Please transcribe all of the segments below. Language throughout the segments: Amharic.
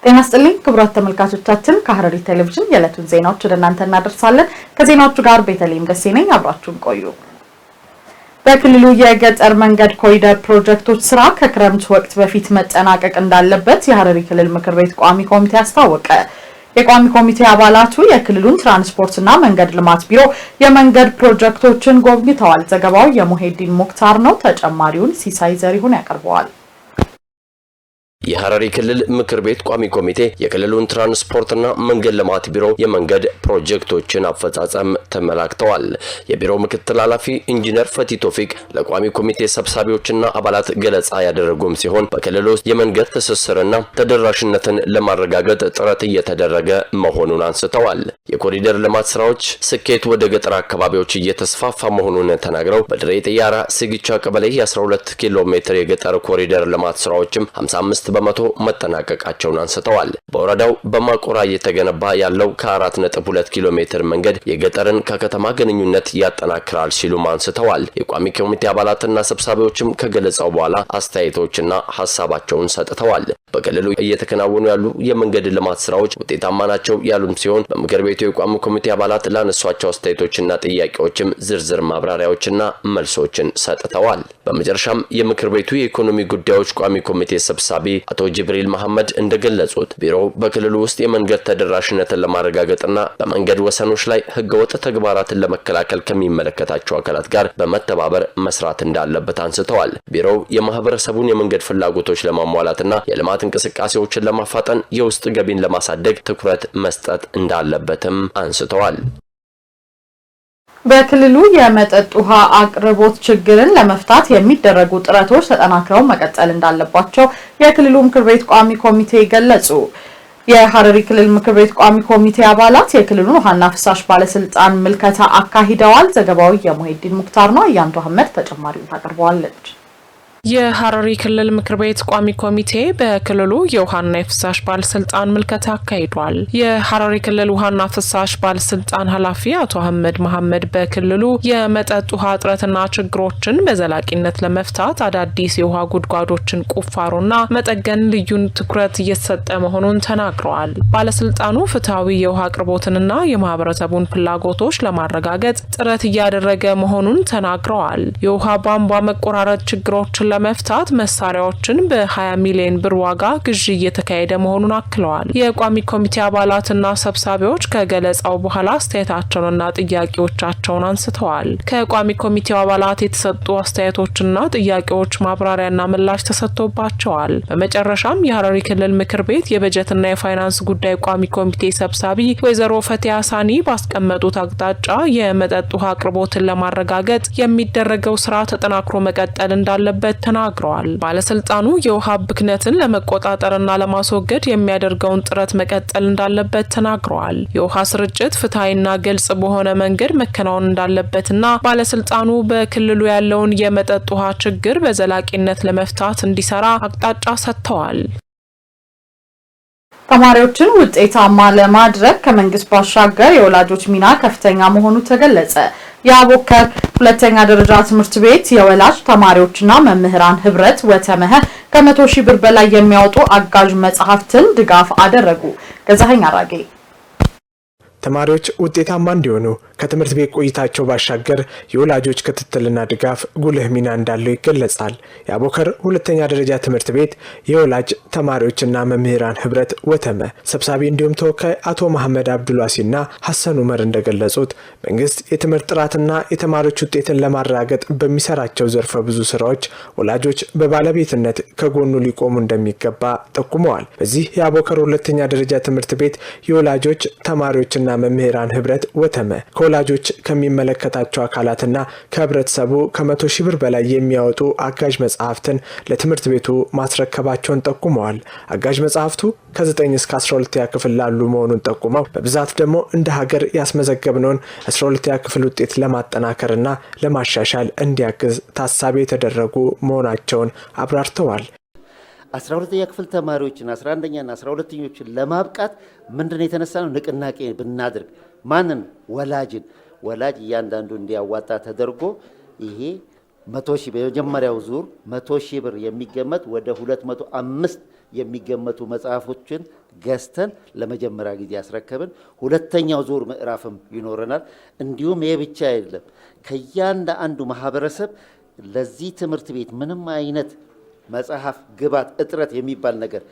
ጤና ይስጥልኝ ክቡራት ተመልካቾቻችን ከሐረሪ ቴሌቪዥን የዕለቱን ዜናዎች ወደ እናንተ እናደርሳለን። ከዜናዎቹ ጋር ቤተልሔም ደሴ ነኝ። አብራችሁን ቆዩ። በክልሉ የገጠር መንገድ ኮሪደር ፕሮጀክቶች ስራ ከክረምት ወቅት በፊት መጠናቀቅ እንዳለበት የሐረሪ ክልል ምክር ቤት ቋሚ ኮሚቴ አስታወቀ። የቋሚ ኮሚቴ አባላቱ የክልሉን ትራንስፖርትና መንገድ ልማት ቢሮ የመንገድ ፕሮጀክቶችን ጎብኝተዋል። ዘገባው የሙሄዲን ሙክታር ነው። ተጨማሪውን ሲሳይ ዘሪሁን ያቀርበዋል። የሐረሪ ክልል ምክር ቤት ቋሚ ኮሚቴ የክልሉን ትራንስፖርትና መንገድ ልማት ቢሮ የመንገድ ፕሮጀክቶችን አፈጻጸም ተመላክተዋል። የቢሮው ምክትል ኃላፊ ኢንጂነር ፈቲ ቶፊቅ ለቋሚ ኮሚቴ ሰብሳቢዎችና አባላት ገለጻ ያደረጉም ሲሆን በክልሉ ውስጥ የመንገድ ትስስርና ተደራሽነትን ለማረጋገጥ ጥረት እየተደረገ መሆኑን አንስተዋል። የኮሪደር ልማት ስራዎች ስኬት ወደ ገጠር አካባቢዎች እየተስፋፋ መሆኑን ተናግረው በድሬ ጥያራ ስግቻ ቀበሌ የ12 ኪሎ ሜትር የገጠር ኮሪደር ልማት ስራዎችም 55 በመቶ መጠናቀቃቸውን አንስተዋል። በወረዳው በማቆራ እየተገነባ ያለው ከ4.2 ኪሎ ሜትር መንገድ የገጠርን ከከተማ ግንኙነት ያጠናክራል ሲሉ አንስተዋል። የቋሚ ኮሚቴ አባላትና ሰብሳቢዎችም ከገለጻው በኋላ አስተያየቶችና ሐሳባቸውን ሰጥተዋል። በክልሉ እየተከናወኑ ያሉ የመንገድ ልማት ስራዎች ውጤታማ ናቸው ያሉም ሲሆን በምክር ቤቱ የቋሚ ኮሚቴ አባላት ላነሷቸው አስተያየቶችና ጥያቄዎችም ዝርዝር ማብራሪያዎችና መልሶችን ሰጥተዋል። በመጨረሻም የምክር ቤቱ የኢኮኖሚ ጉዳዮች ቋሚ ኮሚቴ ሰብሳቢ አቶ ጅብሪል መሐመድ እንደገለጹት ቢሮው በክልሉ ውስጥ የመንገድ ተደራሽነትን ለማረጋገጥና በመንገድ ወሰኖች ላይ ህገወጥ ተግባራትን ለመከላከል ከሚመለከታቸው አካላት ጋር በመተባበር መስራት እንዳለበት አንስተዋል። ቢሮው የማህበረሰቡን የመንገድ ፍላጎቶች ለማሟላትና የልማት እንቅስቃሴዎችን ለማፋጠን የውስጥ ገቢን ለማሳደግ ትኩረት መስጠት እንዳለበትም አንስተዋል። በክልሉ የመጠጥ ውሃ አቅርቦት ችግርን ለመፍታት የሚደረጉ ጥረቶች ተጠናክረው መቀጠል እንዳለባቸው የክልሉ ምክር ቤት ቋሚ ኮሚቴ ገለጹ። የሐረሪ ክልል ምክር ቤት ቋሚ ኮሚቴ አባላት የክልሉን ውሃና ፍሳሽ ባለስልጣን ምልከታ አካሂደዋል። ዘገባው የሙሄዲን ሙክታር ነው። አያንቱ አህመድ ተጨማሪውን ታቀርበዋለች። የሐረሪ ክልል ምክር ቤት ቋሚ ኮሚቴ በክልሉ የውሃና የፍሳሽ ባለስልጣን ምልከታ አካሂዷል። የሐረሪ ክልል ውሃና ፍሳሽ ባለስልጣን ኃላፊ አቶ አህመድ መሐመድ በክልሉ የመጠጥ ውሃ እጥረትና ችግሮችን በዘላቂነት ለመፍታት አዳዲስ የውሃ ጉድጓዶችን ቁፋሮና መጠገን ልዩ ትኩረት እየተሰጠ መሆኑን ተናግረዋል። ባለስልጣኑ ፍትሐዊ የውሃ አቅርቦትንና የማህበረሰቡን ፍላጎቶች ለማረጋገጥ ጥረት እያደረገ መሆኑን ተናግረዋል። የውሃ ቧንቧ መቆራረጥ ችግሮችን ለመፍታት መሳሪያዎችን በ20 ሚሊዮን ብር ዋጋ ግዢ እየተካሄደ መሆኑን አክለዋል። የቋሚ ኮሚቴ አባላትና ሰብሳቢዎች ከገለጻው በኋላ አስተያየታቸውንና ጥያቄዎቻቸውን አንስተዋል። ከቋሚ ኮሚቴው አባላት የተሰጡ አስተያየቶችና ጥያቄዎች ማብራሪያና ምላሽ ተሰጥቶባቸዋል። በመጨረሻም የሐረሪ ክልል ምክር ቤት የበጀትና የፋይናንስ ጉዳይ ቋሚ ኮሚቴ ሰብሳቢ ወይዘሮ ፈቲያ ሳኒ ባስቀመጡት አቅጣጫ የመጠጥ ውሃ አቅርቦትን ለማረጋገጥ የሚደረገው ስራ ተጠናክሮ መቀጠል እንዳለበት ተናግረዋል። ባለስልጣኑ የውሃ ብክነትን ለመቆጣጠርና ለማስወገድ የሚያደርገውን ጥረት መቀጠል እንዳለበት ተናግረዋል። የውሃ ስርጭት ፍትሃዊና ግልጽ በሆነ መንገድ መከናወን እንዳለበትና ባለስልጣኑ በክልሉ ያለውን የመጠጥ ውሃ ችግር በዘላቂነት ለመፍታት እንዲሰራ አቅጣጫ ሰጥተዋል። ተማሪዎችን ውጤታማ ለማድረግ ከመንግስት ባሻገር የወላጆች ሚና ከፍተኛ መሆኑ ተገለጸ። የአቦከር ሁለተኛ ደረጃ ትምህርት ቤት የወላጅ ተማሪዎችና መምህራን ህብረት ወተመህ ከ100 ሺህ ብር በላይ የሚያወጡ አጋዥ መጽሐፍትን ድጋፍ አደረጉ። ገዛኸኝ አራጌ ተማሪዎች ውጤታማ እንዲሆኑ ከትምህርት ቤት ቆይታቸው ባሻገር የወላጆች ክትትልና ድጋፍ ጉልህ ሚና እንዳለው ይገለጻል። የአቦከር ሁለተኛ ደረጃ ትምህርት ቤት የወላጅ ተማሪዎችና መምህራን ህብረት ወተመ ሰብሳቢ እንዲሁም ተወካይ አቶ መሐመድ አብዱላሲና ሐሰን ዑመር እንደገለጹት መንግስት የትምህርት ጥራትና የተማሪዎች ውጤትን ለማረጋገጥ በሚሰራቸው ዘርፈ ብዙ ስራዎች ወላጆች በባለቤትነት ከጎኑ ሊቆሙ እንደሚገባ ጠቁመዋል። በዚህ የአቦከር ሁለተኛ ደረጃ ትምህርት ቤት የወላጆች ተማሪዎችና መምህራን ህብረት ወተመ ከወላጆች ከሚመለከታቸው አካላትና ከህብረተሰቡ ከ100 ሺህ ብር በላይ የሚያወጡ አጋዥ መጽሐፍትን ለትምህርት ቤቱ ማስረከባቸውን ጠቁመዋል። አጋዥ መጽሐፍቱ ከ9 እስከ 12ኛ ክፍል ላሉ መሆኑን ጠቁመው በብዛት ደግሞ እንደ ሀገር ያስመዘገብነውን 12ኛ ክፍል ውጤት ለማጠናከርና ለማሻሻል እንዲያግዝ ታሳቢ የተደረጉ መሆናቸውን አብራርተዋል። 12ኛ ክፍል ተማሪዎችን 11ኛና 12ኞችን ለማብቃት ምንድነው የተነሳነው? ንቅናቄ ብናደርግ ማንን? ወላጅ እያንዳንዱ እንዲያዋጣ ተደርጎ ይሄ 100 ሺህ በመጀመሪያው ዙር 100 ሺህ ብር የሚገመት ወደ 205 የሚገመቱ መጽሐፎችን ገዝተን ለመጀመሪያ ጊዜ ያስረከብን። ሁለተኛው ዙር ምዕራፍም ይኖረናል። እንዲሁም ይሄ ብቻ አይደለም። ከእያንዳንዱ ማህበረሰብ ለዚህ ትምህርት ቤት ምንም አይነት መጽሐፍ ግባት እጥረት የሚባል ነገር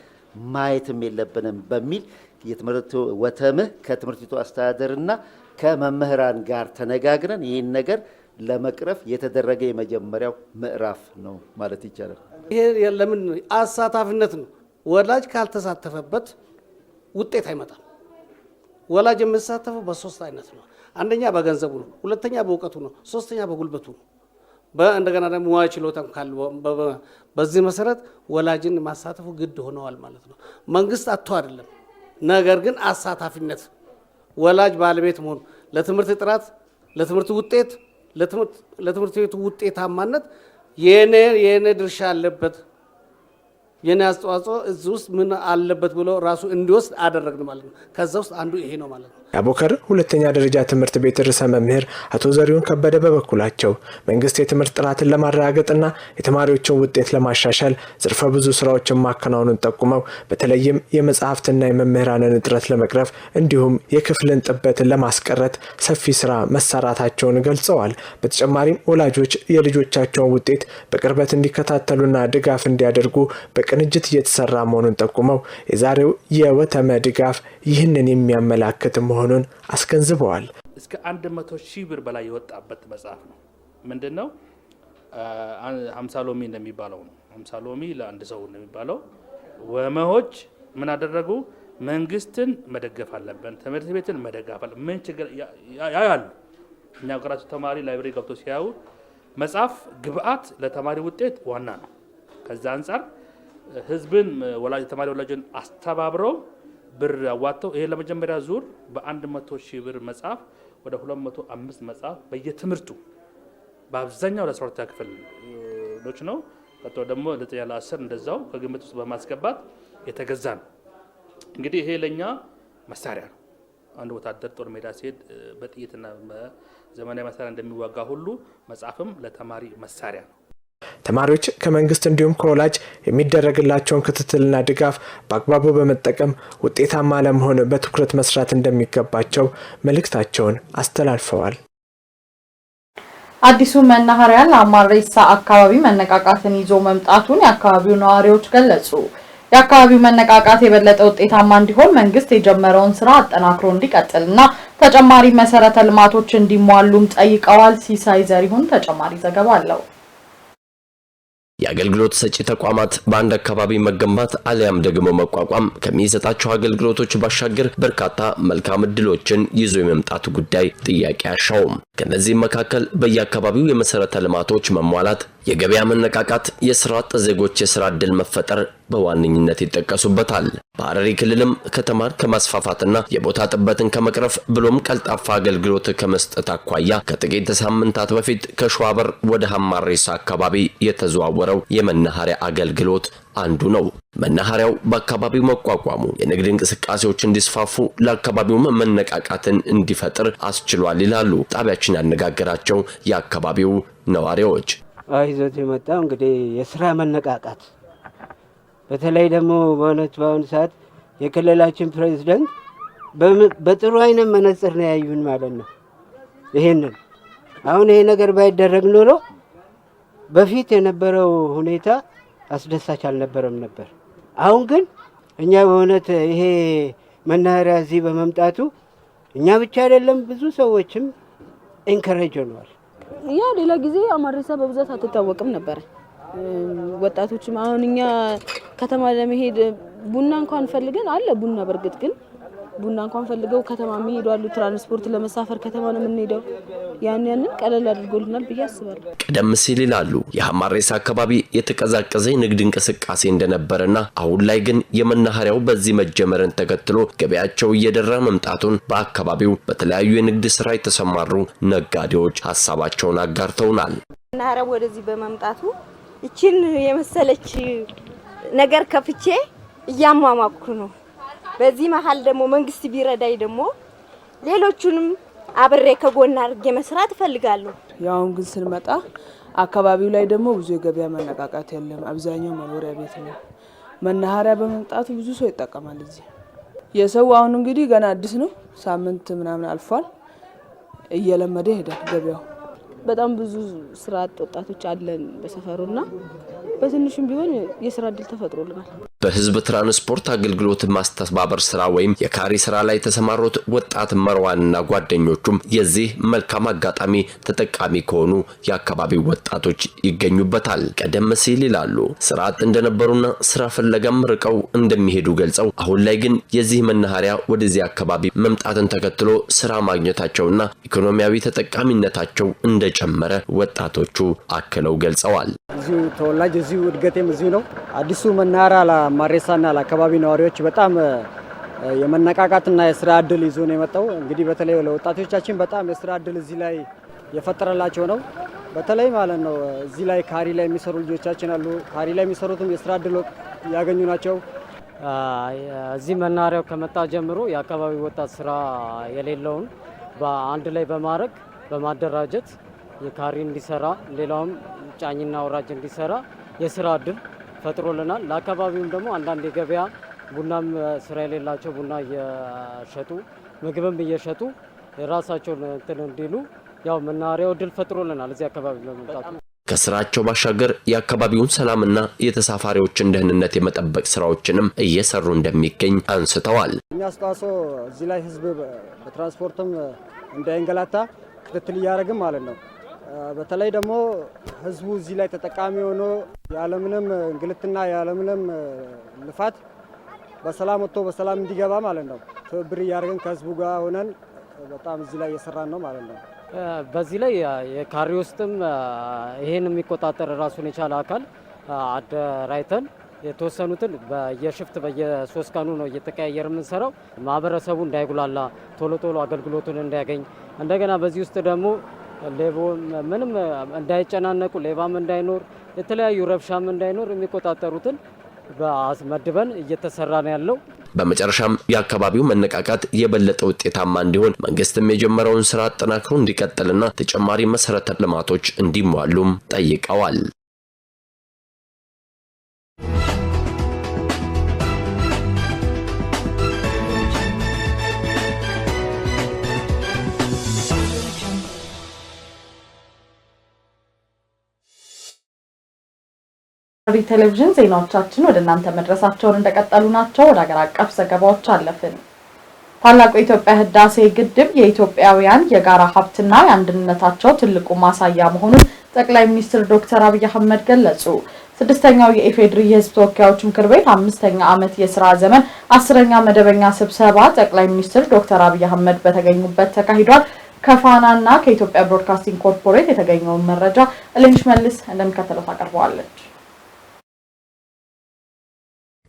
ማየትም የለብንም በሚል የትምህርት ወተምህ ከትምህርት ቤቱ አስተዳደርና ከመምህራን ጋር ተነጋግረን ይህን ነገር ለመቅረፍ የተደረገ የመጀመሪያው ምዕራፍ ነው ማለት ይቻላል። ይሄ ለምን አሳታፊነት ነው። ወላጅ ካልተሳተፈበት ውጤት አይመጣም። ወላጅ የሚሳተፈው በሶስት አይነት ነው። አንደኛ በገንዘቡ ነው፣ ሁለተኛ በእውቀቱ ነው፣ ሶስተኛ በጉልበቱ ነው። እንደገና ደግሞ ሙያ ችሎታም ካለው በዚህ መሰረት ወላጅን ማሳተፉ ግድ ሆነዋል ማለት ነው። መንግስት አጥቶ አይደለም፣ ነገር ግን አሳታፊነት ወላጅ ባለቤት መሆኑ ለትምህርት ጥራት፣ ለትምህርት ውጤት፣ ለትምህርት ቤቱ ውጤታማነት የኔ ድርሻ አለበት የኔ አስተዋጽኦ እዚህ ውስጥ ምን አለበት ብሎ ራሱ እንዲወስድ አደረግን ማለት ነው። ከዛ ውስጥ አንዱ ይሄ ነው ማለት ነው። የአቦከር ሁለተኛ ደረጃ ትምህርት ቤት ርዕሰ መምህር አቶ ዘሪሁን ከበደ በበኩላቸው መንግስት የትምህርት ጥራትን ለማረጋገጥና የተማሪዎችን ውጤት ለማሻሻል ዘርፈ ብዙ ስራዎችን ማከናወኑን ጠቁመው በተለይም የመጽሐፍትና የመምህራንን እጥረት ለመቅረፍ እንዲሁም የክፍልን ጥበትን ለማስቀረት ሰፊ ስራ መሰራታቸውን ገልጸዋል። በተጨማሪም ወላጆች የልጆቻቸውን ውጤት በቅርበት እንዲከታተሉና ድጋፍ እንዲያደርጉ በቅንጅት እየተሰራ መሆኑን ጠቁመው የዛሬው የወተመ ድጋፍ ይህንን የሚያመላክት መሆኑን አስገንዝበዋል። እስከ 100 ሺህ ብር በላይ የወጣበት መጽሐፍ ነው። ምንድነው 50 ሎሚ እንደሚባለው ነው። 50 ሎሚ ለአንድ ሰው እንደሚባለው ወመሆች ምን አደረጉ? መንግስትን መደገፍ አለብን፣ ትምህርት ቤትን መደገፍ አለብን። ምን ችግር ያያሉ? እኛ ቀራጭ ተማሪ ላይብረሪ ገብቶ ሲያዩ መጽሐፍ ግብአት ለተማሪ ውጤት ዋና ነው። ከዛ አንፃር ህዝብን ተማሪ ወላጅን አስተባብረው ብር አዋጥተው ይሄ ለመጀመሪያ ዙር በ100 ሺህ ብር መጽሐፍ ወደ 205 መጽሐፍ በየትምህርቱ በአብዛኛው ለ12ኛ ክፍሎች ነው። ቀጥሎ ደግሞ ለ9 ለ10 እንደዛው ከግምት ውስጥ በማስገባት የተገዛ ነው። እንግዲህ ይሄ ለኛ መሳሪያ ነው። አንድ ወታደር ጦር ሜዳ ሲሄድ በጥይትና በዘመናዊ መሳሪያ እንደሚዋጋ ሁሉ መጽሐፍም ለተማሪ መሳሪያ ነው። ተማሪዎች ከመንግስት እንዲሁም ከወላጅ የሚደረግላቸውን ክትትልና ድጋፍ በአግባቡ በመጠቀም ውጤታማ ለመሆን በትኩረት መስራት እንደሚገባቸው መልእክታቸውን አስተላልፈዋል። አዲሱ መናኸሪያ ለአማሬሳ አካባቢ መነቃቃትን ይዞ መምጣቱን የአካባቢው ነዋሪዎች ገለጹ። የአካባቢው መነቃቃት የበለጠ ውጤታማ እንዲሆን መንግስት የጀመረውን ስራ አጠናክሮ እንዲቀጥልና ተጨማሪ መሰረተ ልማቶች እንዲሟሉም ጠይቀዋል። ሲሳይ ዘሪሁን ተጨማሪ ዘገባ አለው። የአገልግሎት ሰጪ ተቋማት በአንድ አካባቢ መገንባት አሊያም ደግሞ መቋቋም ከሚሰጣቸው አገልግሎቶች ባሻገር በርካታ መልካም ዕድሎችን ይዞ የመምጣቱ ጉዳይ ጥያቄ ያሻውም። ከነዚህ መካከል በየአካባቢው የመሰረተ ልማቶች መሟላት፣ የገበያ መነቃቃት፣ የስራ አጥ ዜጎች የስራ ዕድል መፈጠር በዋነኝነት ይጠቀሱበታል። በሐረሪ ክልልም ከተማን ከማስፋፋትና የቦታ ጥበትን ከመቅረፍ ብሎም ቀልጣፋ አገልግሎት ከመስጠት አኳያ ከጥቂት ሳምንታት በፊት ከሸዋበር ወደ ሐማሬሳ አካባቢ የተዘዋወረው የመናኸሪያ አገልግሎት አንዱ ነው። መናኸሪያው በአካባቢው መቋቋሙ የንግድ እንቅስቃሴዎች እንዲስፋፉ ለአካባቢው መነቃቃትን እንዲፈጥር አስችሏል ይላሉ ጣቢያችን ያነጋገራቸው የአካባቢው ነዋሪዎች። ይዞት የመጣው እንግዲህ የስራ መነቃቃት በተለይ ደግሞ በአሁኑ ሰዓት የክልላችን ፕሬዝዳንት በጥሩ አይነት መነጽር ነው ያዩን ማለት ነው። ይሄንን አሁን ይሄ ነገር ባይደረግ ኖሮ በፊት የነበረው ሁኔታ አስደሳች አልነበረም ነበር። አሁን ግን እኛ በእውነት ይሄ መናኸሪያ እዚህ በመምጣቱ እኛ ብቻ አይደለም ብዙ ሰዎችም ኢንከሬጅ ሆነዋል። ያ ሌላ ጊዜ አማሬሳ በብዛት አትታወቅም ነበር። ወጣቶችም አሁን እኛ ከተማ ለመሄድ ቡና እንኳን ፈልገን አለ ቡና በርግጥ ግን ቡና እንኳን ፈልገው ከተማ የሚሄዱ አሉ። ትራንስፖርት ለመሳፈር ከተማ ነው የምንሄደው። ያንን ቀለል አድርጎልናል ብዬ አስባለሁ። ቀደም ሲል ይላሉ የሐማሬሳ አካባቢ የተቀዛቀዘ ንግድ እንቅስቃሴ እንደነበረና አሁን ላይ ግን የመናኸሪያው በዚህ መጀመርን ተከትሎ ገበያቸው እየደራ መምጣቱን በአካባቢው በተለያዩ የንግድ ስራ የተሰማሩ ነጋዴዎች ሐሳባቸውን አጋርተውናል። መናኸሪያው ወደዚህ በመምጣቱ እቺን የመሰለች ነገር ከፍቼ እያሟሟኩ ነው። በዚህ መሃል ደግሞ መንግስት ቢረዳይ ደግሞ ሌሎቹንም አብሬ ከጎና አድርጌ መስራት እፈልጋለሁ። ያው ግን ስንመጣ አካባቢው ላይ ደግሞ ብዙ የገበያ መነቃቃት የለም። አብዛኛው መኖሪያ ቤት ነው። መናኸሪያ በመምጣቱ ብዙ ሰው ይጠቀማል። እዚህ የሰው አሁን እንግዲህ ገና አዲስ ነው፣ ሳምንት ምናምን አልፏል። እየለመደ ይሄዳል ገበያው። በጣም ብዙ ስራ አጥ ወጣቶች አለን በሰፈሩና በትንሹም ቢሆን የስራ እድል ተፈጥሮልናል። በህዝብ ትራንስፖርት አገልግሎት ማስተባበር ስራ ወይም የካሪ ስራ ላይ ተሰማሩት ወጣት መርዋንና ጓደኞቹም የዚህ መልካም አጋጣሚ ተጠቃሚ ከሆኑ የአካባቢው ወጣቶች ይገኙበታል። ቀደም ሲል ይላሉ ስራ አጥ እንደነበሩና ስራ ፍለጋም ርቀው እንደሚሄዱ ገልጸው አሁን ላይ ግን የዚህ መናኸሪያ ወደዚህ አካባቢ መምጣትን ተከትሎ ስራ ማግኘታቸውና ኢኮኖሚያዊ ተጠቃሚነታቸው እንደጨመረ ወጣቶቹ አክለው ገልጸዋል። እዚሁ ተወላጅ እዚሁ እድገቴም እዚሁ ነው። አዲሱ መናኸሪያ ለማሬሳና ለአካባቢ ነዋሪዎች በጣም የመነቃቃትና የስራ እድል ይዞ ነው የመጣው። እንግዲህ በተለይ ለወጣቶቻችን በጣም የስራ እድል እዚህ ላይ የፈጠረላቸው ነው። በተለይ ማለት ነው እዚህ ላይ ካሪ ላይ የሚሰሩ ልጆቻችን አሉ። ካሪ ላይ የሚሰሩትም የስራ እድል ያገኙ ናቸው። እዚህ መናኸሪያው ከመጣ ጀምሮ የአካባቢ ወጣት ስራ የሌለውን በአንድ ላይ በማድረግ በማደራጀት የካሪ እንዲሰራ ሌላውም ጫኝና ወራጅ እንዲሰራ የስራ እድል ፈጥሮልናል። ለአካባቢውም ደግሞ አንዳንድ የገበያ ቡናም ስራ የሌላቸው ቡና እየሸጡ ምግብም እየሸጡ የራሳቸውን እንትን እንዲሉ ያው መናኸሪያው እድል ፈጥሮልናል እዚህ አካባቢ በመምጣቱ። ከስራቸው ባሻገር የአካባቢውን ሰላምና የተሳፋሪዎችን ደህንነት የመጠበቅ ስራዎችንም እየሰሩ እንደሚገኝ አንስተዋል። እኛ አስተዋጽኦ እዚህ ላይ ህዝብ በትራንስፖርትም እንዳይንገላታ ክትትል እያደረግን ማለት ነው። በተለይ ደግሞ ህዝቡ እዚህ ላይ ተጠቃሚ ሆኖ ያለምንም እንግልትና ያለምንም ልፋት በሰላም ወጥቶ በሰላም እንዲገባ ማለት ነው ትብብር እያደረግን ከህዝቡ ጋር ሆነን በጣም እዚህ ላይ እየሰራን ነው ማለት ነው። በዚህ ላይ የካሪ ውስጥም ይሄን የሚቆጣጠር ራሱን የቻለ አካል አደራጅተን የተወሰኑትን በየሽፍት በየ3 ቀኑ ነው እየተቀያየር የምንሰራው። ማህበረሰቡ እንዳይጉላላ ቶሎ አገልግሎቱን እንዲያገኝ እንደገና በዚህ ውስጥ ደግሞ ሌቦ ምንም እንዳይጨናነቁ ሌባም እንዳይኖር የተለያዩ ረብሻም እንዳይኖር የሚቆጣጠሩትን በአስመድበን እየተሰራ ነው ያለው። በመጨረሻም የአካባቢው መነቃቃት የበለጠ ውጤታማ እንዲሆን መንግስትም የጀመረውን ስራ አጠናክሮ እንዲቀጥልና ተጨማሪ መሰረተ ልማቶች እንዲሟሉም ጠይቀዋል። ሐረሪ ቴሌቪዥን ዜናዎቻችን ወደ እናንተ መድረሳቸውን እንደቀጠሉ ናቸው። ወደ ሀገር አቀፍ ዘገባዎች አለፍን። ታላቁ የኢትዮጵያ ህዳሴ ግድብ የኢትዮጵያውያን የጋራ ሀብትና የአንድነታቸው ትልቁ ማሳያ መሆኑን ጠቅላይ ሚኒስትር ዶክተር አብይ አህመድ ገለጹ። ስድስተኛው የኢፌዴሪ የህዝብ ተወካዮች ምክር ቤት 5ኛ ዓመት የሥራ ዘመን 10ኛ መደበኛ ስብሰባ ጠቅላይ ሚኒስትር ዶክተር አብይ አህመድ በተገኙበት ተካሂዷል። ከፋናና ከኢትዮጵያ ብሮድካስቲንግ ኮርፖሬት የተገኘውን መረጃ እልንሽ መልስ እንደሚከተለው ታቀርበዋለች።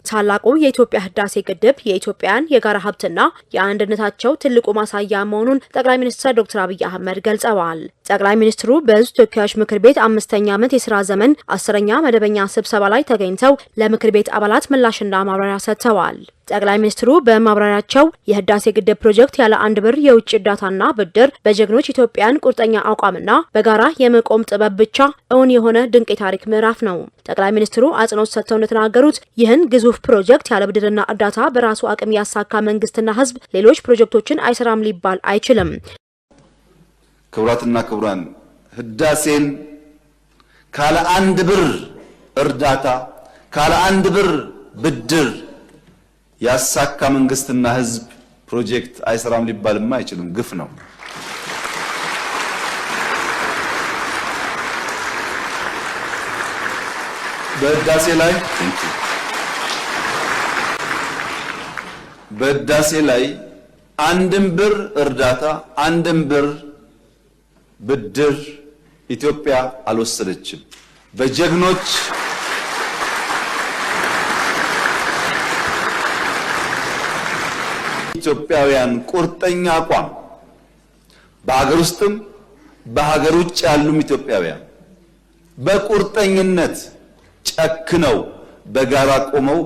ታላቁ የኢትዮጵያ ህዳሴ ግድብ የኢትዮጵያን የጋራ ሀብትና የአንድነታቸው ትልቁ ማሳያ መሆኑን ጠቅላይ ሚኒስትር ዶክተር አብይ አህመድ ገልጸዋል። ጠቅላይ ሚኒስትሩ በህዝብ ተወካዮች ምክር ቤት 5ኛ ዓመት የሥራ ዘመን 10ኛ መደበኛ ስብሰባ ላይ ተገኝተው ለምክር ቤት አባላት ምላሽና ማብራሪያ ሰጥተዋል። ጠቅላይ ሚኒስትሩ በማብራሪያቸው የህዳሴ ግድብ ፕሮጀክት ያለ አንድ ብር የውጭ እርዳታና ብድር በጀግኖች ኢትዮጵያን ቁርጠኛ አቋምና በጋራ የመቆም ጥበብ ብቻ እውን የሆነ ድንቅ የታሪክ ምዕራፍ ነው። ጠቅላይ ሚኒስትሩ አጽንኦት ሰጥተው እንደተናገሩት ይህን ግዙፍ ፕሮጀክት ያለ ብድርና እርዳታ በራሱ አቅም ያሳካ መንግስትና ህዝብ ሌሎች ፕሮጀክቶችን አይሰራም ሊባል አይችልም። ክቡራትና ክቡራን፣ ህዳሴን ካለ አንድ ብር እርዳታ ካለ አንድ ብር ብድር ያሳካ መንግስትና ህዝብ ፕሮጀክት አይሰራም ሊባልማ አይችልም። ግፍ ነው። በህዳሴ ላይ አንድም ብር እርዳታ አንድም ብር ብድር ኢትዮጵያ አልወሰደችም። በጀግኖች ኢትዮጵያውያን ቁርጠኛ አቋም በሀገር ውስጥም በሀገር ውጭ ያሉም ኢትዮጵያውያን በቁርጠኝነት ጨክነው በጋራ ቆመው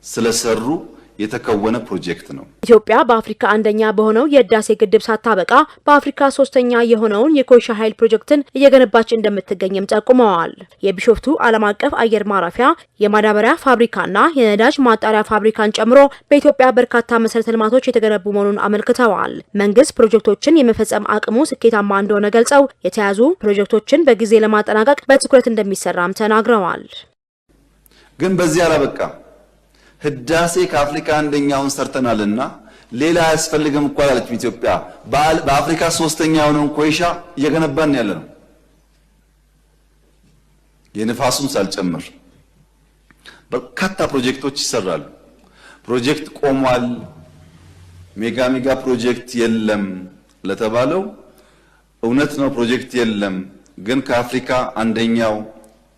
ስለሰሩ የተከወነ ፕሮጀክት ነው። ኢትዮጵያ በአፍሪካ አንደኛ በሆነው የህዳሴ ግድብ ሳታበቃ በአፍሪካ ሶስተኛ የሆነውን የኮይሻ ኃይል ፕሮጀክትን እየገነባች እንደምትገኝም ጠቁመዋል። የቢሾፍቱ ዓለም አቀፍ አየር ማረፊያ የማዳበሪያ ፋብሪካና የነዳጅ ማጣሪያ ፋብሪካን ጨምሮ በኢትዮጵያ በርካታ መሰረተ ልማቶች የተገነቡ መሆኑን አመልክተዋል። መንግስት ፕሮጀክቶችን የመፈጸም አቅሙ ስኬታማ እንደሆነ ገልጸው የተያዙ ፕሮጀክቶችን በጊዜ ለማጠናቀቅ በትኩረት እንደሚሰራም ተናግረዋል። ግን በዚህ አላበቃም። ህዳሴ ከአፍሪካ አንደኛውን ሰርተናልና ሌላ አያስፈልግም እኮ አላለች ኢትዮጵያ። በአፍሪካ ሶስተኛ የሆነውን ኮይሻ እየገነባን ያለ ነው። የንፋሱን ሳልጨምር በርካታ ፕሮጀክቶች ይሰራሉ። ፕሮጀክት ቆሟል፣ ሜጋ ፕሮጀክት የለም ለተባለው እውነት ነው፣ ፕሮጀክት የለም። ግን ከአፍሪካ አንደኛው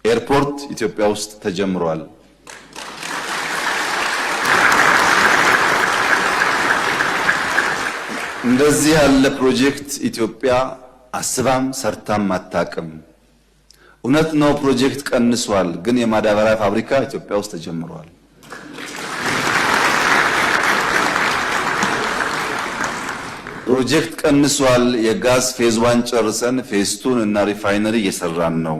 ኤርፖርት ኢትዮጵያ ውስጥ ተጀምሯል። እንደዚህ ያለ ፕሮጀክት ኢትዮጵያ አስባም ሰርታም አታውቅም። እውነት ነው ፕሮጀክት ቀንሷል፣ ግን የማዳበሪያ ፋብሪካ ኢትዮጵያ ውስጥ ተጀምሯል። ፕሮጀክት ቀንሷል። የጋዝ ፌዝ 1 ጨርሰን ፌዝ 2 እና ሪፋይነሪ እየሰራን ነው።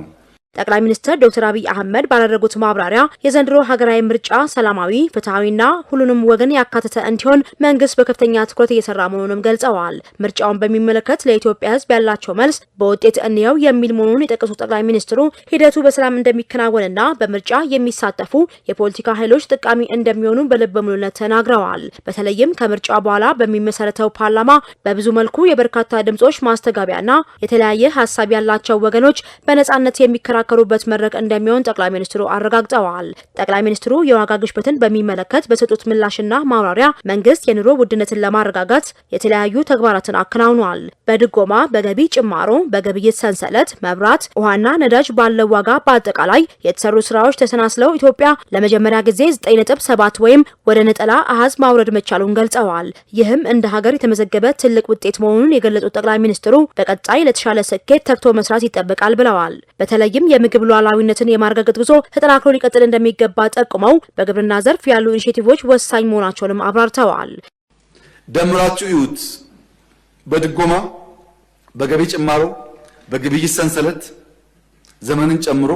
ጠቅላይ ሚኒስትር ዶክተር አብይ አህመድ ባደረጉት ማብራሪያ የዘንድሮ ሀገራዊ ምርጫ ሰላማዊ፣ ፍትሃዊና ሁሉንም ወገን ያካተተ እንዲሆን መንግስት በከፍተኛ ትኩረት እየሰራ መሆኑንም ገልጸዋል። ምርጫውን በሚመለከት ለኢትዮጵያ ሕዝብ ያላቸው መልስ በውጤት እንየው የሚል መሆኑን የጠቀሱት ጠቅላይ ሚኒስትሩ ሂደቱ በሰላም እንደሚከናወንና በምርጫ የሚሳተፉ የፖለቲካ ኃይሎች ጠቃሚ እንደሚሆኑ በልበ ሙሉነት ተናግረዋል። በተለይም ከምርጫ በኋላ በሚመሰረተው ፓርላማ በብዙ መልኩ የበርካታ ድምጾች ማስተጋቢያና የተለያየ ሀሳብ ያላቸው ወገኖች በነጻነት የሚከራ ከሩበት መድረክ እንደሚሆን ጠቅላይ ሚኒስትሩ አረጋግጠዋል። ጠቅላይ ሚኒስትሩ የዋጋ ግሽበትን በሚመለከት በሰጡት ምላሽና ማብራሪያ መንግስት የኑሮ ውድነትን ለማረጋጋት የተለያዩ ተግባራትን አከናውኗል። በድጎማ፣ በገቢ ጭማሮ፣ በግብይት ሰንሰለት፣ መብራት፣ ውሃና ነዳጅ ባለው ዋጋ በአጠቃላይ የተሰሩ ስራዎች ተሰናስለው ኢትዮጵያ ለመጀመሪያ ጊዜ 9.7 ወይም ወደ ነጠላ አሃዝ ማውረድ መቻሉን ገልጸዋል። ይህም እንደ ሀገር የተመዘገበ ትልቅ ውጤት መሆኑን የገለጹት ጠቅላይ ሚኒስትሩ በቀጣይ ለተሻለ ስኬት ተግቶ መስራት ይጠበቃል ብለዋል። በተለይም የምግብ ሉዓላዊነትን የማረጋገጥ ጉዞ ተጠናክሮ ሊቀጥል እንደሚገባ ጠቁመው በግብርና ዘርፍ ያሉ ኢኒሼቲቮች ወሳኝ መሆናቸውንም አብራርተዋል። ደምራችሁ ይዩት። በድጎማ፣ በገቢ ጭማሮ፣ በግብይት ሰንሰለት ዘመንን ጨምሮ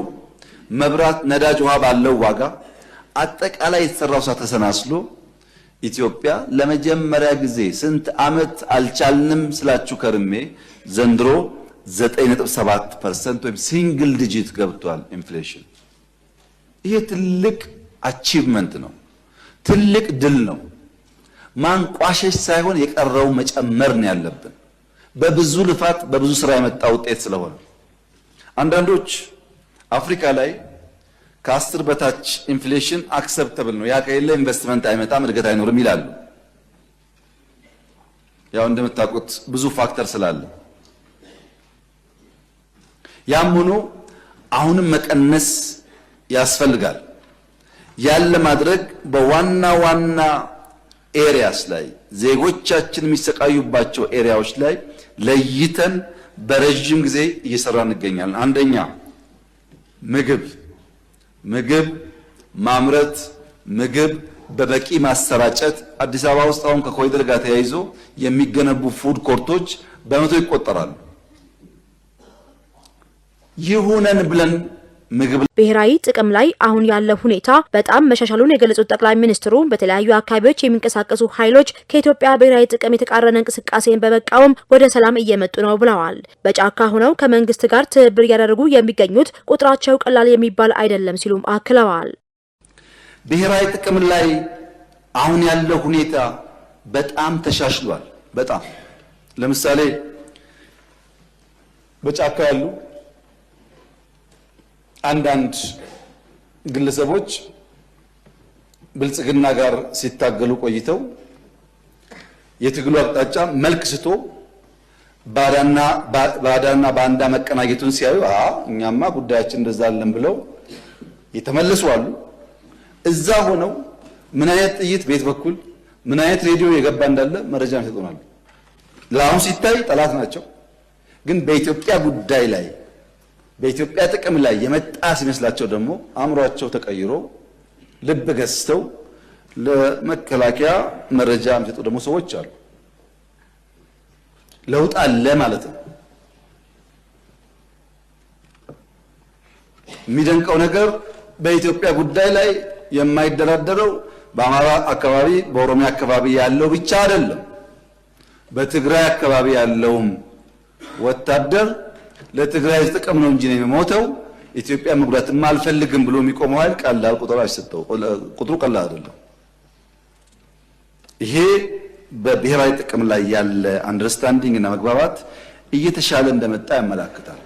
መብራት፣ ነዳጅ፣ ውሃ ባለው ዋጋ አጠቃላይ የተሰራው ስራ ተሰናስሎ ኢትዮጵያ ለመጀመሪያ ጊዜ ስንት ዓመት አልቻልንም ስላችሁ ከርሜ ዘንድሮ 9.7% ወይም ሲንግል ዲጂት ገብቷል ኢንፍሌሽን። ይሄ ትልቅ አቺቭመንት ነው፣ ትልቅ ድል ነው። ማንቋሸሽ ሳይሆን የቀረው መጨመር ነው ያለብን፣ በብዙ ልፋት በብዙ ስራ የመጣ ውጤት ስለሆነ። አንዳንዶች አፍሪካ ላይ ከ10 በታች ኢንፍሌሽን አክሰፕተብል ነው፣ ያ ከሌለ ኢንቨስትመንት አይመጣም፣ እድገት አይኖርም ይላሉ። ያው እንደምታውቁት ብዙ ፋክተር ስላለ ያም ሆኖ አሁንም መቀነስ ያስፈልጋል። ያለ ማድረግ በዋና ዋና ኤሪያስ ላይ ዜጎቻችን የሚሰቃዩባቸው ኤሪያዎች ላይ ለይተን በረጅም ጊዜ እየሰራ እንገኛለን። አንደኛ ምግብ ማምረት፣ ምግብ በበቂ ማሰራጨት። አዲስ አበባ ውስጥ አሁን ከኮሪደር ጋር ተያይዞ የሚገነቡ ፉድ ኮርቶች በመቶ ይቆጠራሉ። ይሁነን ብለን ምግብ ብሔራዊ ጥቅም ላይ አሁን ያለው ሁኔታ በጣም መሻሻሉን የገለጹት ጠቅላይ ሚኒስትሩ በተለያዩ አካባቢዎች የሚንቀሳቀሱ ኃይሎች ከኢትዮጵያ ብሔራዊ ጥቅም የተቃረነ እንቅስቃሴን በመቃወም ወደ ሰላም እየመጡ ነው ብለዋል። በጫካ ሆነው ከመንግስት ጋር ትብብር እያደረጉ የሚገኙት ቁጥራቸው ቀላል የሚባል አይደለም ሲሉም አክለዋል። ብሔራዊ ጥቅም ላይ አሁን ያለው ሁኔታ በጣም ተሻሽሏል። በጣም ለምሳሌ በጫካ ያሉ አንዳንድ ግለሰቦች ብልጽግና ጋር ሲታገሉ ቆይተው የትግሉ አቅጣጫ መልክ ስቶ ባዳና ባንዳ መቀናጀቱን ሲያዩ እኛማ ጉዳያችን እንደዛ አለን ብለው የተመለሱ አሉ። እዛ ሆነው ምን አይነት ጥይት ቤት በኩል ምን አይነት ሬዲዮ የገባ እንዳለ መረጃ ይሰጡናል። ለአሁን ሲታይ ጠላት ናቸው፣ ግን በኢትዮጵያ ጉዳይ ላይ በኢትዮጵያ ጥቅም ላይ የመጣ ሲመስላቸው ደግሞ አእምሯቸው ተቀይሮ ልብ ገዝተው ለመከላከያ መረጃ የሚሰጡ ደግሞ ሰዎች አሉ። ለውጥ አለ ማለት ነው። የሚደንቀው ነገር በኢትዮጵያ ጉዳይ ላይ የማይደራደረው በአማራ አካባቢ በኦሮሚያ አካባቢ ያለው ብቻ አይደለም። በትግራይ አካባቢ ያለውም ወታደር ለትግራይ ጥቅም ነው እንጂ ነው የሚሞተው ኢትዮጵያ መጉዳትም አልፈልግም ብሎ የሚቆመው ኃይል ቀላል ቁጥሩ ቀላል አይደለም። ይሄ በብሔራዊ ጥቅም ላይ ያለ አንደርስታንዲንግ እና መግባባት እየተሻለ እንደመጣ ያመለክታል።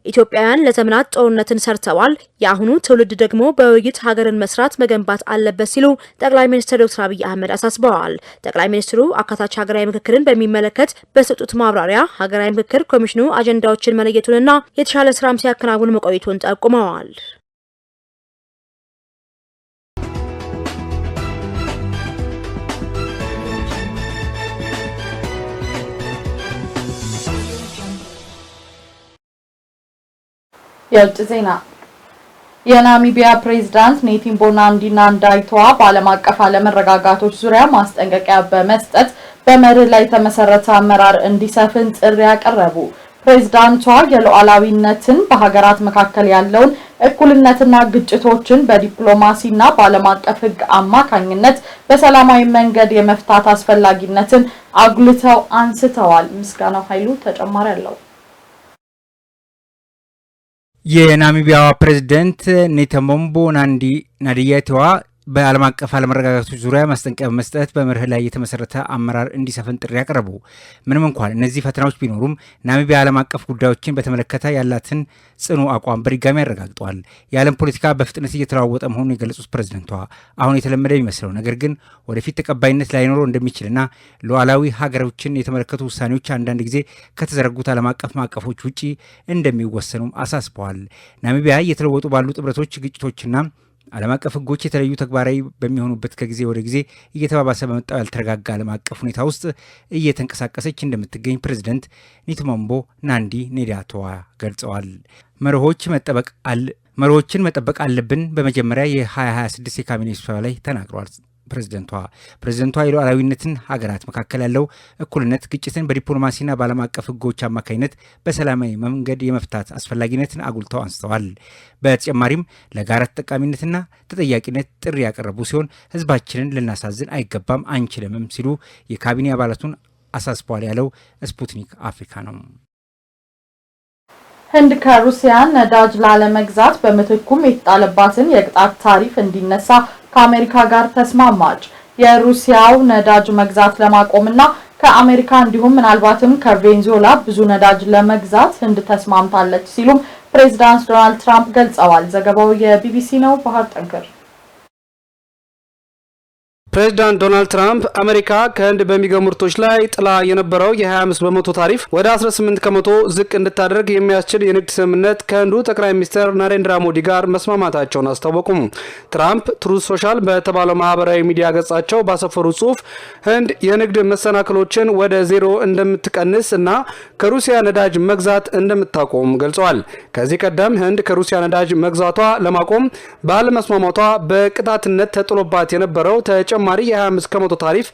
ኢትዮጵያውያን ለዘመናት ጦርነትን ሰርተዋል። የአሁኑ ትውልድ ደግሞ በውይይት ሀገርን መስራት መገንባት አለበት ሲሉ ጠቅላይ ሚኒስትር ዶክተር አብይ አህመድ አሳስበዋል። ጠቅላይ ሚኒስትሩ አካታች ሀገራዊ ምክክርን በሚመለከት በሰጡት ማብራሪያ ሀገራዊ ምክክር ኮሚሽኑ አጀንዳዎችን መለየቱንና የተሻለ ስራም ሲያከናውን መቆየቱን ጠቁመዋል። የውጭ ዜና የናሚቢያ ፕሬዝዳንት ኔቲምቦ ናንዳይቶዋ በዓለም አቀፍ አለመረጋጋቶች ዙሪያ ማስጠንቀቂያ በመስጠት በመርህ ላይ የተመሰረተ አመራር እንዲሰፍን ጥሪ ያቀረቡ። ፕሬዝዳንቷ የሉዓላዊነትን በሀገራት መካከል ያለውን እኩልነትና ግጭቶችን በዲፕሎማሲና በዓለም አቀፍ ሕግ አማካኝነት በሰላማዊ መንገድ የመፍታት አስፈላጊነትን አጉልተው አንስተዋል። ምስጋናው ኃይሉ ተጨማሪ አለው። የናሚቢያዋ ፕሬዝዳንት ኔተሞምቦ ናንዳይቶዋ በዓለም አቀፍ አለመረጋጋቶች ዙሪያ ማስጠንቀቂያ በመስጠት በመርህ ላይ የተመሰረተ አመራር እንዲሰፍን ጥሪ ያቀረቡ። ምንም እንኳን እነዚህ ፈተናዎች ቢኖሩም ናሚቢያ ዓለም አቀፍ ጉዳዮችን በተመለከተ ያላትን ጽኑ አቋም በድጋሚ አረጋግጠዋል። የዓለም ፖለቲካ በፍጥነት እየተለዋወጠ መሆኑን የገለጹት ፕሬዝዳንቷ አሁን የተለመደ የሚመስለው ነገር ግን ወደፊት ተቀባይነት ላይኖረው እንደሚችልና ሉዓላዊ ሀገሮችን የተመለከቱ ውሳኔዎች አንዳንድ ጊዜ ከተዘረጉት ዓለም አቀፍ ማዕቀፎች ውጪ እንደሚወሰኑም አሳስበዋል። ናሚቢያ እየተለወጡ ባሉ ጥምረቶች፣ ግጭቶችና ዓለም አቀፍ ሕጎች የተለዩ ተግባራዊ በሚሆኑበት ከጊዜ ወደ ጊዜ እየተባባሰ በመጣው ያልተረጋጋ ዓለም አቀፍ ሁኔታ ውስጥ እየተንቀሳቀሰች እንደምትገኝ ፕሬዝዳንት ኔተሞምቦ ናንዳይቶዋ ገልጸዋል። መርሆችን መጠበቅ አለብን በመጀመሪያ የ2026 የካቢኔ ስብሰባ ላይ ተናግረዋል። ፕሬዝዳንቷ የሉዓላዊነትን ሀገራት መካከል ያለው እኩልነት፣ ግጭትን በዲፕሎማሲና በዓለም አቀፍ ሕጎች አማካኝነት በሰላማዊ መንገድ የመፍታት አስፈላጊነትን አጉልተው አንስተዋል። በተጨማሪም ለጋራ ተጠቃሚነትና ተጠያቂነት ጥሪ ያቀረቡ ሲሆን ሕዝባችንን ልናሳዝን አይገባም፣ አንችልምም ሲሉ የካቢኔ አባላቱን አሳስበዋል ያለው ስፑትኒክ አፍሪካ ነው። ህንድ ከሩሲያ ነዳጅ ላለመግዛት በምትኩም የተጣለባትን የቅጣት ታሪፍ እንዲነሳ ከአሜሪካ ጋር ተስማማች። የሩሲያው ነዳጅ መግዛት ለማቆምና ከአሜሪካ እንዲሁም ምናልባትም ከቬንዙዌላ ብዙ ነዳጅ ለመግዛት ህንድ ተስማምታለች ሲሉም ፕሬዝዳንት ዶናልድ ትራምፕ ገልጸዋል። ዘገባው የቢቢሲ ነው። ባህር ጠንክር ፕሬዝዳንት ዶናልድ ትራምፕ አሜሪካ ከህንድ በሚገቡ ምርቶች ላይ ጥላ የነበረው የ25 በመቶ ታሪፍ ወደ 18 ከመቶ ዝቅ እንድታደርግ የሚያስችል የንግድ ስምምነት ከህንዱ ጠቅላይ ሚኒስትር ናሬንድራ ሞዲ ጋር መስማማታቸውን አስታወቁም። ትራምፕ ትሩዝ ሶሻል በተባለው ማህበራዊ ሚዲያ ገጻቸው ባሰፈሩት ጽሁፍ ህንድ የንግድ መሰናክሎችን ወደ ዜሮ እንደምትቀንስ እና ከሩሲያ ነዳጅ መግዛት እንደምታቆም ገልጸዋል። ከዚህ ቀደም ህንድ ከሩሲያ ነዳጅ መግዛቷ ለማቆም ባለመስማማቷ በቅጣትነት ተጥሎባት የነበረው ተጨማሪ የ25 ከመቶ ታሪፍ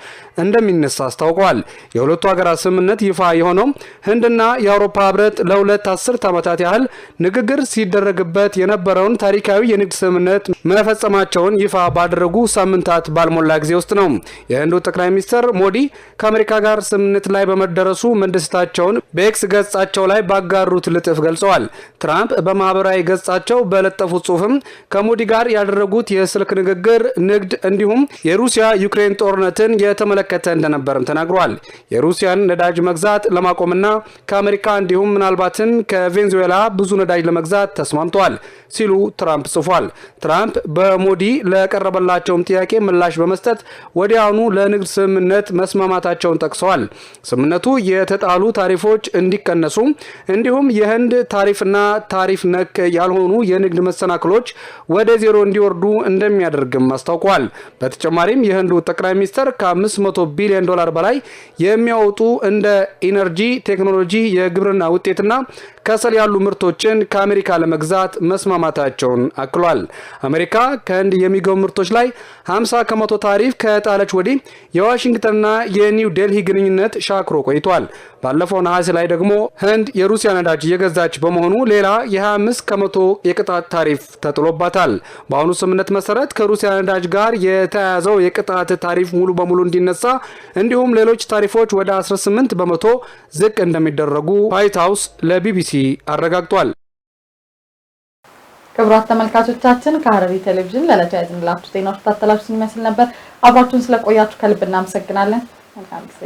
እንደሚነሳ አስታውቀዋል። የሁለቱ ሀገራት ስምምነት ይፋ የሆነው ህንድና የአውሮፓ ህብረት ለሁለት አስርት ዓመታት ያህል ንግግር ሲደረግበት የነበረውን ታሪካዊ የንግድ ስምምነት መፈጸማቸውን ይፋ ባደረጉ ሳምንታት ባልሞላ ጊዜ ውስጥ ነው። የህንዱ ጠቅላይ ሚኒስትር ሞዲ ከአሜሪካ ጋር ስምምነት ላይ በመደረሱ መደሰታቸውን በኤክስ ገጻቸው ላይ ባጋሩት ልጥፍ ገልጸዋል። ትራምፕ በማህበራዊ ገጻቸው በለጠፉት ጽሁፍም ከሞዲ ጋር ያደረጉት የስልክ ንግግር ንግድ እንዲሁም የሩሲያ ዩክሬን ጦርነትን የተመለከተ እንደነበርም ተናግሯል። የሩሲያን ነዳጅ መግዛት ለማቆምና ከአሜሪካ እንዲሁም ምናልባትም ከቬንዙዌላ ብዙ ነዳጅ ለመግዛት ተስማምተዋል ሲሉ ትራምፕ ጽፏል። ትራምፕ በሞዲ ለቀረበላቸውም ጥያቄ ምላሽ በመስጠት ወዲያውኑ ለንግድ ስምምነት መስማማታቸውን ጠቅሰዋል። ስምምነቱ የተጣሉ ታሪፎች እንዲቀነሱ እንዲሁም የህንድ ታሪፍና ታሪፍ ነክ ያልሆኑ የንግድ መሰናክሎች ወደ ዜሮ እንዲወርዱ እንደሚያደርግም አስታውቋል። በተጨማሪም የህንዱ ጠቅላይ ሚኒስትር ከ500 ቢሊዮን ዶላር በላይ የሚያወጡ እንደ ኢነርጂ፣ ቴክኖሎጂ፣ የግብርና ውጤትና ከሰል ያሉ ምርቶችን ከአሜሪካ ለመግዛት መስማማታቸውን አክሏል። አሜሪካ ከህንድ የሚገቡ ምርቶች ላይ 50 ከመቶ ታሪፍ ከጣለች ወዲህ የዋሽንግተንና የኒው ዴልሂ ግንኙነት ሻክሮ ቆይቷል። ባለፈው ነሐሴ ላይ ደግሞ ህንድ የሩሲያ ነዳጅ እየገዛች በመሆኑ ሌላ የ25 ከመቶ የቅጣት ታሪፍ ተጥሎባታል። በአሁኑ ስምምነት መሰረት ከሩሲያ ነዳጅ ጋር የተያያዘው የቅጣት ታሪፍ ሙሉ በሙሉ እንዲነሳ እንዲሁም ሌሎች ታሪፎች ወደ 18 በመቶ ዝቅ እንደሚደረጉ ዋይት ሃውስ ለቢቢሲ አረጋግጧል። ክቡራት ተመልካቾቻችን ከሐረሪ ቴሌቪዥን ለዕለቱ ያዝንላችሁ ዜናዎች ተከታተላችሁን ይመስል ነበር። አብራችሁን ስለቆያችሁ ከልብ እናመሰግናለን። መልካም ጊዜ